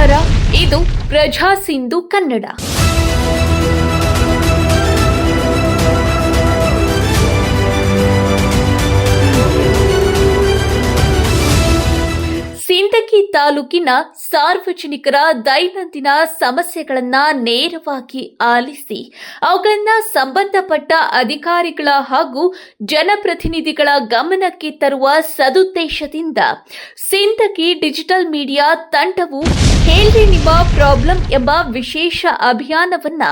ನಮಸ್ಕಾರ, ಇದು ಪ್ರಜಾ ಸಿಂಧು ಕನ್ನಡ. ಸಿಂದಗಿ ತಾಲೂಕಿನ ಸಾರ್ವಜನಿಕರ ದೈನಂದಿನ ಸಮಸ್ಯೆಗಳನ್ನು ನೇರವಾಗಿ ಆಲಿಸಿ ಅವುಗಳನ್ನು ಸಂಬಂಧಪಟ್ಟ ಅಧಿಕಾರಿಗಳ ಹಾಗೂ ಜನಪ್ರತಿನಿಧಿಗಳ ಗಮನಕ್ಕೆ ತರುವ ಸದುದ್ದೇಶದಿಂದ ಸಿಂದಗಿ ಡಿಜಿಟಲ್ ಮೀಡಿಯಾ ತಂಡವು ಹೇಳ್ರಿ ನಿಮ್ಮ ಪ್ರಾಬ್ಲಮ್ ಎಂಬ ವಿಶೇಷ ಅಭಿಯಾನವನ್ನ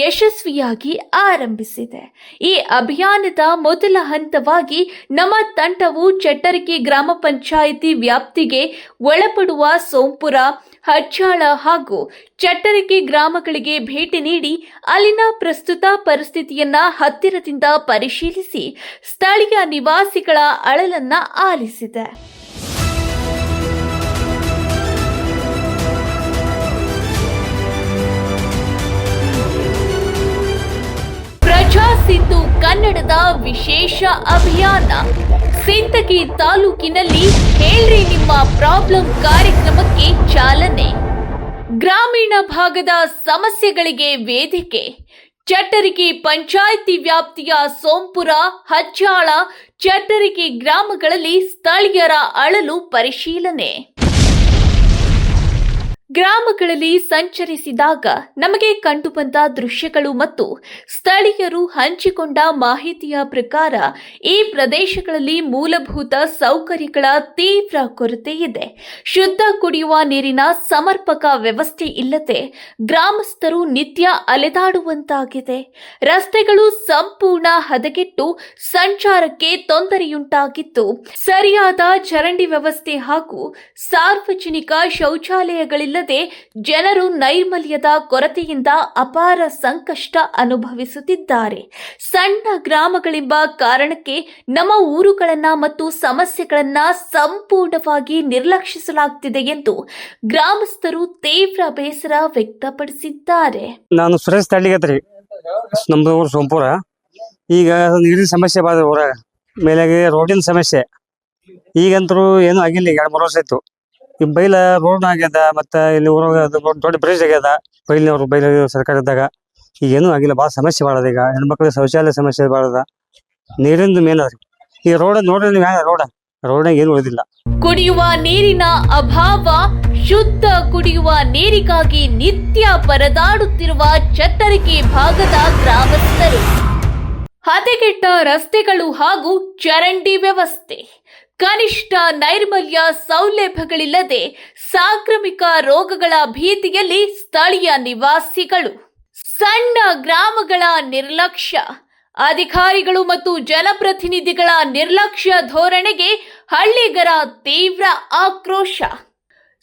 ಯಶಸ್ವಿಯಾಗಿ ಆರಂಭಿಸಿದೆ. ಈ ಅಭಿಯಾನದ ಮೊದಲ ಹಂತವಾಗಿ ನಮ್ಮ ತಂಡವು ಚಟ್ಟರಗಿ ಗ್ರಾಮ ಪಂಚಾಯಿತಿ ವ್ಯಾಪ್ತಿಗೆ ಒಳಪಡುವ ಸೋಂಪುರ, ಹಜ್ಜಾಳ ಹಾಗೂ ಚಟ್ಟರಗಿ ಗ್ರಾಮಗಳಿಗೆ ಭೇಟಿ ನೀಡಿ ಅಲ್ಲಿನ ಪ್ರಸ್ತುತ ಪರಿಸ್ಥಿತಿಯನ್ನ ಹತ್ತಿರದಿಂದ ಪರಿಶೀಲಿಸಿ ಸ್ಥಳೀಯ ನಿವಾಸಿಗಳ ಅಳಲನ್ನ ಆಲಿಸಿದೆ. ಪ್ರಜಾ ಸಿಂಧು ಕನ್ನಡದ ವಿಶೇಷ ಅಭಿಯಾನ ಸಿಂದಗಿ ತಾಲೂಕಿನಲ್ಲಿ ಹೇಳ್ರಿ ನಿಮ್ಮ ಪ್ರಾಬ್ಲಮ್ ಕಾರ್ಯಕ್ರಮಕ್ಕೆ ಚಾಲನೆ. ಗ್ರಾಮೀಣ ಭಾಗದ ಸಮಸ್ಯೆಗಳಿಗೆ ವೇದಿಕೆ. ಚಟ್ಟರಗಿ ಪಂಚಾಯಿತಿ ವ್ಯಾಪ್ತಿಯ ಸೋಂಪುರ, ಹಜ್ಜಾಳ, ಚಟ್ಟರಗಿ ಗ್ರಾಮಗಳಲ್ಲಿ ಸ್ಥಳೀಯರ ಅಳಲು ಪರಿಶೀಲನೆ. ಗ್ರಾಮಗಳಲ್ಲಿ ಸಂಚರಿಸಿದಾಗ ನಮಗೆ ಕಂಡುಬಂದ ದೃಶ್ಯಗಳು ಮತ್ತು ಸ್ಥಳೀಯರು ಹಂಚಿಕೊಂಡ ಮಾಹಿತಿಯ ಪ್ರಕಾರ ಈ ಪ್ರದೇಶಗಳಲ್ಲಿ ಮೂಲಭೂತ ಸೌಕರ್ಯಗಳ ತೀವ್ರ ಕೊರತೆ ಇದೆ. ಶುದ್ಧ ಕುಡಿಯುವ ನೀರಿನ ಸಮರ್ಪಕ ವ್ಯವಸ್ಥೆ ಇಲ್ಲದೆ ಗ್ರಾಮಸ್ಥರು ನಿತ್ಯ ಅಲೆದಾಡುವಂತಾಗಿದೆ. ರಸ್ತೆಗಳು ಸಂಪೂರ್ಣ ಹದಗೆಟ್ಟು ಸಂಚಾರಕ್ಕೆ ತೊಂದರೆಯುಂಟಾಗಿದ್ದು, ಸರಿಯಾದ ಚರಂಡಿ ವ್ಯವಸ್ಥೆ ಹಾಗೂ ಸಾರ್ವಜನಿಕ ಶೌಚಾಲಯಗಳಿಲ್ಲ ಜನರು ನೈರ್ಮಲ್ಯದ ಕೊರತೆಯಿಂದ ಅಪಾರ ಸಂಕಷ್ಟ ಅನುಭವಿಸುತ್ತಿದ್ದಾರೆ. ಸಣ್ಣ ಗ್ರಾಮಗಳೆಂಬ ಕಾರಣಕ್ಕೆ ನಮ್ಮ ಊರುಗಳನ್ನ ಮತ್ತು ಸಮಸ್ಯೆಗಳನ್ನ ಸಂಪೂರ್ಣವಾಗಿ ನಿರ್ಲಕ್ಷಿಸಲಾಗುತ್ತಿದೆ ಎಂದು ಗ್ರಾಮಸ್ಥರು ತೀವ್ರ ಬೇಸರ ವ್ಯಕ್ತಪಡಿಸಿದ್ದಾರೆ. ನಾನು ಸುರೇಶ್ ತಳ್ಳಿಗತ್ರಿ, ನಮ್ದು ಊರು ಸೋಂಪುರ. ಈಗ ನೀರಿನ ಸಮಸ್ಯೆ ಬಾದ ಊರ ಮೇಲಾಗಿ ರೋಡಿನ ಸಮಸ್ಯೆ ಈಗಂತರೂ ಏನು ಆಗಿಲ್ಲ. 2-3 ವರ್ಷ ಆಯ್ತು. ಈ ಬೈಲ ರೋಡ್ ಆಗ್ಯದ, ಮತ್ತೆ ಇಲ್ಲಿ ಊರಾಗ ದೊಡ್ಡ ಬ್ರಿಡ್ಜ್ ಆಗ್ಯದ. ಬೈಲ ಸರ್ಕಾರದಾಗ ಈಗೇನು ಆಗಿಲ್ಲ. ಭಾಳ ಸಮಸ್ಯೆ ಬಾಳದ. ಈಗ ಹೆಣ್ಮಕ್ಳಿಗೆ ಶೌಚಾಲಯ ಸಮಸ್ಯೆ ಬಾಳದ. ನೀರಿಂದು ಮೇನ್ ಅದ್ರಿ. ಈ ರೋಡ್ ನೋಡ್ರಿ ನೀವು, ರೋಡ್ನಾಗ ಏನು ಉಳಿದಿಲ್ಲ. ಕುಡಿಯುವ ನೀರಿನ ಅಭಾವ. ಶುದ್ಧ ಕುಡಿಯುವ ನೀರಿಗಾಗಿ ನಿತ್ಯ ಪರದಾಡುತ್ತಿರುವ ಚಟ್ಟರಗಿ ಭಾಗದ ಗ್ರಾಮಸ್ಥರು. ಹದಗೆಟ್ಟ ರಸ್ತೆಗಳು ಹಾಗೂ ಚರಂಡಿ ವ್ಯವಸ್ಥೆ, ಕನಿಷ್ಠ ನೈರ್ಮಲ್ಯ ಸೌಲಭ್ಯಗಳಿಲ್ಲದೆ ಸಾಂಕ್ರಾಮಿಕ ರೋಗಗಳ ಭೀತಿಯಲ್ಲಿ ಸ್ಥಳೀಯ ನಿವಾಸಿಗಳು. ಸಣ್ಣ ಗ್ರಾಮಗಳ ನಿರ್ಲಕ್ಷ್ಯ. ಅಧಿಕಾರಿಗಳು ಮತ್ತು ಜನಪ್ರತಿನಿಧಿಗಳ ನಿರ್ಲಕ್ಷ್ಯ ಧೋರಣೆಗೆ ಹಳ್ಳಿಗರ ತೀವ್ರ ಆಕ್ರೋಶ.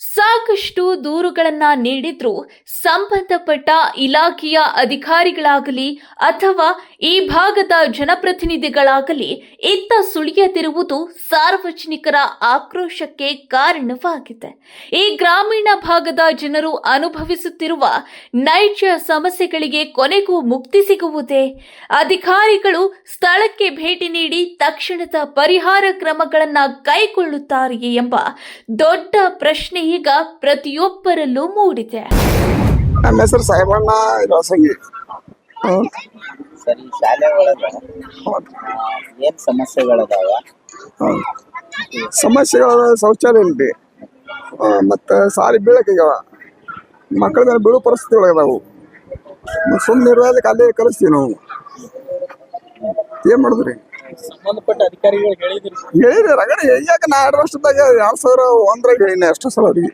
ಸಾಕಷ್ಟು ದೂರುಗಳನ್ನ ನೀಡಿದ್ರೂ ಸಂಬಂಧಪಟ್ಟ ಇಲಾಖೆಯ ಅಧಿಕಾರಿಗಳಾಗಲಿ ಅಥವಾ ಈ ಭಾಗದ ಜನಪ್ರತಿನಿಧಿಗಳಾಗಲಿ ಇತ್ತ ಸುಳಿಯದಿರುವುದು ಸಾರ್ವಜನಿಕರ ಆಕ್ರೋಶಕ್ಕೆ ಕಾರಣವಾಗಿದೆ. ಈ ಗ್ರಾಮೀಣ ಭಾಗದ ಜನರು ಅನುಭವಿಸುತ್ತಿರುವ ನೈಜ ಸಮಸ್ಯೆಗಳಿಗೆ ಕೊನೆಗೂ ಮುಕ್ತಿ ಸಿಗುವುದೇ? ಅಧಿಕಾರಿಗಳು ಸ್ಥಳಕ್ಕೆ ಭೇಟಿ ನೀಡಿ ತಕ್ಷಣದ ಪರಿಹಾರ ಕ್ರಮಗಳನ್ನು ಕೈಗೊಳ್ಳುತ್ತಾರೆಯೇ ಎಂಬ ದೊಡ್ಡ ಪ್ರಶ್ನೆ ಈಗ ಪ್ರತಿಯೊಬ್ಬರಲ್ಲೂ ಮೂಡಿದೆ. ನನ್ನ ಹೆಸರು ಸಾಹೇಬಣ್ಣ ಇರೋಸಂಗಿ. ಸರಿ, ಶಾಲೆ ಒಳಗೆ ಏನ್ ಸಮಸ್ಯೆಗಳದಾವ? ಸಮಸ್ಯೆಗಳ ಶೌಚಾಲಯ ಇಲ್ರಿ, ಮತ್ತು ಸಾರಿ ಬೀಳಕ್ಕಾಗ್ಯಾವ. ಮಕ್ಕಳ ಮೇಲೆ ಬೀಳೋ ಪರಿಸ್ಥಿತಿ ಒಳಗದಾವು. ಸುಮ್ಮನೆ ಇರೋದಕ್ಕೆ ಅಲ್ಲೇ ಕಲಿಸ್ತೀವಿ ನಾವು. ಏನ್ ಮಾಡುದ್ರಿ? ಸಂಬಂಧಪಟ್ಟ ಅಧಿಕಾರಿಗಳು ಹೇಳಿರಿ ರಗಡೆ. ಈಗ ನಾ 2 ವರ್ಷದಾಗ 2001 ಹೇಳಿನಿ ಅಷ್ಟು ಸಲ ಅವ್ರಿಗೆ.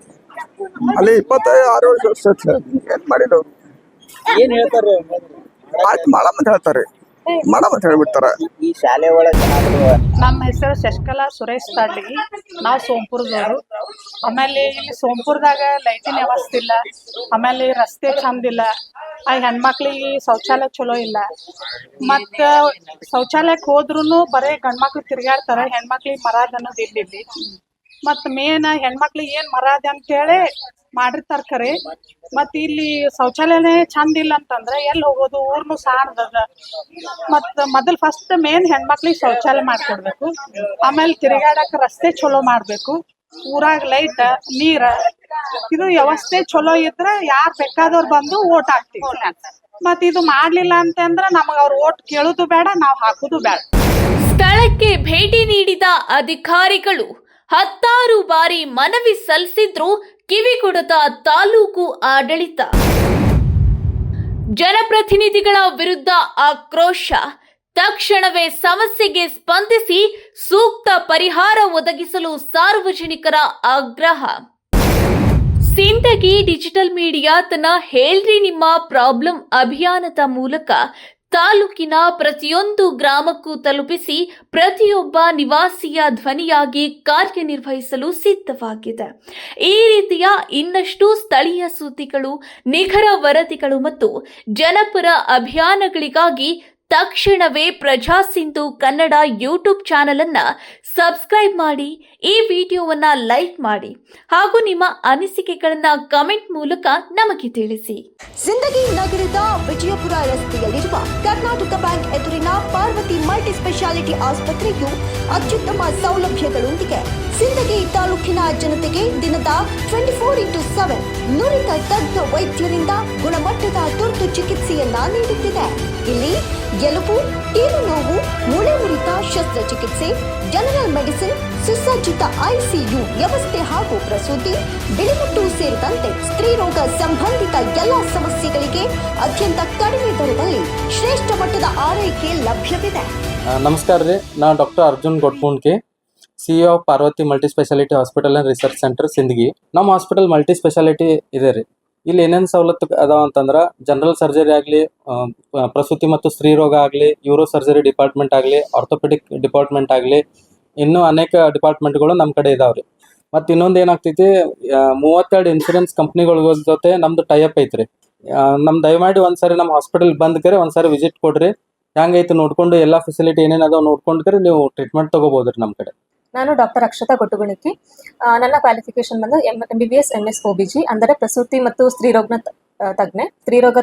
ಅಲ್ಲಿ 25-26 ವರ್ಷ ಏನ್ ಮಾಡಿದವ್ರು? ಏನ್ ಹೇಳ್ತಾರೆ? ಆಯ್ತು ಮಾಡಮ್ ಅಂತ ಹೇಳ್ತಾರೆ, ಮಾಡಮ್ ಅಂತ ಹೇಳ್ಬಿಡ್ತಾರ. ಈ ಶಾಲೆ ಒಳಗೆ ನಮ್ಮ ಹೆಸರು ಶಶಿಕಲಾ ಸುರೇಶ್ ತಾಡ್ಲಿಗಿ. ನಾವು ಸೋಂಪುರದವರು. ಆಮೇಲೆ ಇಲ್ಲಿ ಸೋಂಪುರದಾಗ ಲೈಟಿನ ವ್ಯವಸ್ಥೆ ಇಲ್ಲ, ಆಮೇಲೆ ರಸ್ತೆ ಚಂದಿಲ್ಲ, ಆ ಹೆಣ್ಮಕ್ಳಿಗೆ ಶೌಚಾಲಯ ಚಲೋ ಇಲ್ಲ. ಮತ್ತು ಶೌಚಾಲಯಕ್ಕೆ ಹೋದ್ರೂ ಬರೀ ಗಂಡ್ಮಕ್ಳು ತಿರ್ಗಾಡ್ತಾರೆ, ಹೆಣ್ಮಕ್ಳಿಗೆ ಮರಾದ ಅನ್ನೋದು ಇಲ್ಲಿ. ಮತ್ತು ಮೇನ್ ಹೆಣ್ಮಕ್ಳಿಗೆ ಏನು ಮರಾದ ಅಂತೇಳಿ ಮಾಡಿರ್ತಾರೆ ಖರೆ. ಮತ್ತು ಇಲ್ಲಿ ಶೌಚಾಲಯನೇ ಚಂದ ಇಲ್ಲ ಅಂತಂದ್ರೆ ಎಲ್ಲಿ ಹೋಗೋದು? ಊರ್ನು ಸಾಣದ. ಮತ್ತು ಮೊದಲು ಫಸ್ಟ್ ಮೇನ್ ಹೆಣ್ಮಕ್ಳಿಗೆ ಶೌಚಾಲಯ ಮಾಡಿಕೊಡ್ಬೇಕು, ಆಮೇಲೆ ತಿರುಗಾಡಕ್ಕೆ ರಸ್ತೆ ಚಲೋ ಮಾಡಬೇಕು, ಊರಾಗ ಲೈಟ್ ನೀರ ಇದು ವ್ಯವಸ್ಥೆ ಚಲೋ ಇದ್ರೆ ಯಾರ್ ಬೇಕಾದವ್ರು ಬಂದು ಓಟ್ ಹಾಕ್ತೀವಿ. ಮತ್ ಇದು ಮಾಡ್ಲಿಲ್ಲ ಅಂತಂದ್ರ ನಮಗ ಅವ್ರ ಓಟ್ ಕೇಳುದು ಬೇಡ, ನಾವ್ ಹಾಕುದು ಬೇಡ. ಸ್ಥಳಕ್ಕೆ ಭೇಟಿ ನೀಡಿದ ಅಧಿಕಾರಿಗಳು 10 ಬಾರಿ ಮನವಿ ಸಲ್ಲಿಸಿದ್ರು ಕಿವಿಗೊಡದ ತಾಲೂಕು ಆಡಳಿತ. ಜನಪ್ರತಿನಿಧಿಗಳ ವಿರುದ್ಧ ಆಕ್ರೋಶ. ತಕ್ಷಣವೇ ಸಮಸ್ಯೆಗೆ ಸ್ಪಂದಿಸಿ ಸೂಕ್ತ ಪರಿಹಾರ ಒದಗಿಸಲು ಸಾರ್ವಜನಿಕರ ಆಗ್ರಹ. ಸಿಂದಗಿ ಡಿಜಿಟಲ್ ಮೀಡಿಯಾ ತನ್ನ ಹೇಳ್ರಿ ನಿಮ್ಮ ಪ್ರಾಬ್ಲಮ್ ಅಭಿಯಾನದ ಮೂಲಕ ತಾಲೂಕಿನ ಪ್ರತಿಯೊಂದು ಗ್ರಾಮಕ್ಕೂ ತಲುಪಿಸಿ ಪ್ರತಿಯೊಬ್ಬ ನಿವಾಸಿಯ ಧ್ವನಿಯಾಗಿ ಕಾರ್ಯನಿರ್ವಹಿಸಲು ಸಿದ್ಧವಾಗಿದೆ. ಈ ರೀತಿಯ ಇನ್ನಷ್ಟು ಸ್ಥಳೀಯ ಸುದ್ದಿಗಳು, ನಿಖರ ವರದಿಗಳು ಮತ್ತು ಜನಪರ ಅಭಿಯಾನಗಳಿಗಾಗಿ ತಕ್ಷಣವೇ ಪ್ರಜಾಸಿಂಧು ಕನ್ನಡ ಯೂಟ್ಯೂಬ್ ಚಾನೆಲ್ ಅನ್ನ ಸಬ್ಸ್ಕ್ರೈಬ್ ಮಾಡಿ, ಈ ವಿಡಿಯೋವನ್ನ ಲೈಕ್ ಮಾಡಿ ಹಾಗೂ ನಿಮ್ಮ ಅನಿಸಿಕೆಗಳನ್ನ ಕಮೆಂಟ್ ಮೂಲಕ ನಮಗೆ ತಿಳಿಸಿ. ಸಿಂದಗಿ ನಗರದ ವಿಜಯಪುರ ರಸ್ತೆಯಲ್ಲಿರುವ ಕರ್ನಾಟಕ ಬ್ಯಾಂಕ್ ಎದುರಿನ ಪಾರ್ವತಿ ಮಲ್ಟಿ ಸ್ಪೆಷಾಲಿಟಿ ಆಸ್ಪತ್ರೆಯು ಅತ್ಯುತ್ತಮ ಸೌಲಭ್ಯಗಳೊಂದಿಗೆ ಸಿಂದಗಿ ತಾಲೂಕಿನ ಜನತೆಗೆ ದಿನದ 24x7 ನುರಿತ ತಜ್ಞ ವೈದ್ಯರಿಂದ ಗುಣಮಟ್ಟದ ತುರ್ತು ಚಿಕಿತ್ಸೆಯನ್ನ ನೀಡುತ್ತಿದೆ. ಇಲ್ಲಿ ಎಲುಬು, ಕೀಲು ನೋವು, ಮೂಳೆ ಮುರಿತ ಶಸ್ತ್ರಚಿಕಿತ್ಸೆ, ಜನರಲ್ ಮೆಡಿಸಿನ್, ಸುಸಜ್ಜಿತ ಐಸಿಯು ವ್ಯವಸ್ಥೆ ಹಾಗೂ ಪ್ರಸೂತಿ, ಬಿಳಿಮುಟ್ಟು ಸೇರಿದಂತೆ ಸ್ತ್ರೀ ರೋಗ ಸಂಬಂಧಿತ ಎಲ್ಲ ಸಮಸ್ಯೆಗಳಿಗೆ ಅತ್ಯಂತ ಕಡಿಮೆ ದರದಲ್ಲಿ ಶ್ರೇಷ್ಠ ಮಟ್ಟದ ಆರೈಕೆ ಲಭ್ಯವಿದೆ. ನಮಸ್ಕಾರ ರೀ, ನಾನು doctor Arjun Gotkundke, CEO of Parvati multi speciality hospital and research centre Sindagi. ನಮ್ಮ ಹಾಸ್ಪಿಟಲ್ ಮಲ್ಟಿ ಸ್ಪೆಷಾಲಿಟಿ ಇದೆ ರೀ. ಇಲ್ಲಿ ಏನೇನು ಸವಲತ್ತು ಅದಾವ ಅಂತಂದ್ರೆ ಜನರಲ್ ಸರ್ಜರಿ ಆಗಲಿ, ಪ್ರಸೂತಿ ಮತ್ತು ಸ್ತ್ರೀ ರೋಗ ಆಗಲಿ, ಯೂರೋ ಸರ್ಜರಿ ಡಿಪಾರ್ಟ್ಮೆಂಟ್ ಆಗಲಿ, ಆರ್ಥೋಪೆಡಿಕ್ ಡಿಪಾರ್ಟ್ಮೆಂಟ್ ಆಗಲಿ, ಇನ್ನೂ ಅನೇಕ ಡಿಪಾರ್ಟ್ಮೆಂಟ್ಗಳು ನಮ್ಮ ಕಡೆ ಇದಾವೆ ರೀ. ಮತ್ತು ಇನ್ನೊಂದು ಏನಾಗ್ತೈತಿ, 32 ಇನ್ಶೂರೆನ್ಸ್ ಕಂಪ್ನಿಗಳ ಜೊತೆ ನಮ್ದು ಟೈಅಪ್ ಐತ್ರಿ. ನಮ್ಮ ದಯಮಾಡಿ ಒಂದ್ಸರಿ ನಮ್ಮ ಹಾಸ್ಪಿಟಲ್ ಬಂದ್ಕರೆ ಒಂದ್ಸರಿ ವಿಸಿಟ್ ಕೊಡ್ರಿ. ಹೆಂಗೈತೆ ನೋಡ್ಕೊಂಡು ಎಲ್ಲ ಫೆಸಿಲಿಟಿ ಏನೇನು ಅದಾವ ನೋಡ್ಕೊಂಡ್ರೆ ನೀವು ಟ್ರೀಟ್ಮೆಂಟ್ ತಗೋಬೋದು ರೀ ನಮ್ಮ ಕಡೆ. ನಾನು ಡಾಕ್ಟರ್ ಅಕ್ಷತಾ ಗೊಟ್ಟುಗುಣಿಕಿ. ನನ್ನ ಕ್ವಾಲಿಫಿಕೇಶನ್ ಬಂದು MBBS MS OBG, ಅಂದರೆ ಪ್ರಸೂತಿ ಮತ್ತು ಸ್ತ್ರೀರೋಗನ ತಜ್ಞೆ. ಸ್ತ್ರೀರೋಗ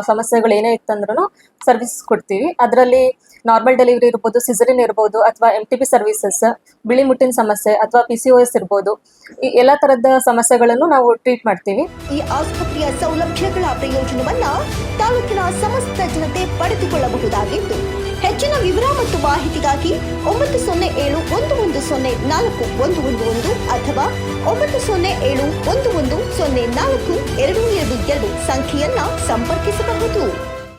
ಸಮಸ್ಯೆಗಳು ಏನೇ ಇತ್ತಂದ್ರೂ ಸರ್ವಿಸ್ ಕೊಡ್ತೀವಿ. ಅದರಲ್ಲಿ ನಾರ್ಮಲ್ ಡೆಲಿವರಿ ಇರ್ಬೋದು, ಸಿಸರಿನ್ ಇರ್ಬೋದು, ಅಥವಾ MTP ಸರ್ವಿಸಸ್, ಬಿಳಿ ಮುಟ್ಟಿನ ಸಮಸ್ಯೆ ಅಥವಾ PCOS ಇರ್ಬೋದು, ಈ ಎಲ್ಲ ಥರದ ಸಮಸ್ಯೆಗಳನ್ನು ನಾವು ಟ್ರೀಟ್ ಮಾಡ್ತೀವಿ. ಈ ಆಸ್ಪತ್ರೆಯ ಸೌಲಭ್ಯಗಳ ಪ್ರಯೋಜನವನ್ನ ತಾಲೂಕಿನ ಸಮಸ್ತ ಜನತೆ ಪಡೆದುಕೊಳ್ಳಬಹುದಾಗಿದ್ದು, ಹೆಚ್ಚಿನ ವಿವರ ಮತ್ತು ಮಾಹಿತಿಗಾಗಿ 907-110-411 ಅಥವಾ 907-110-422 ಸಂಖ್ಯೆಯನ್ನ ಸಂಪರ್ಕಿಸಬಹುದು.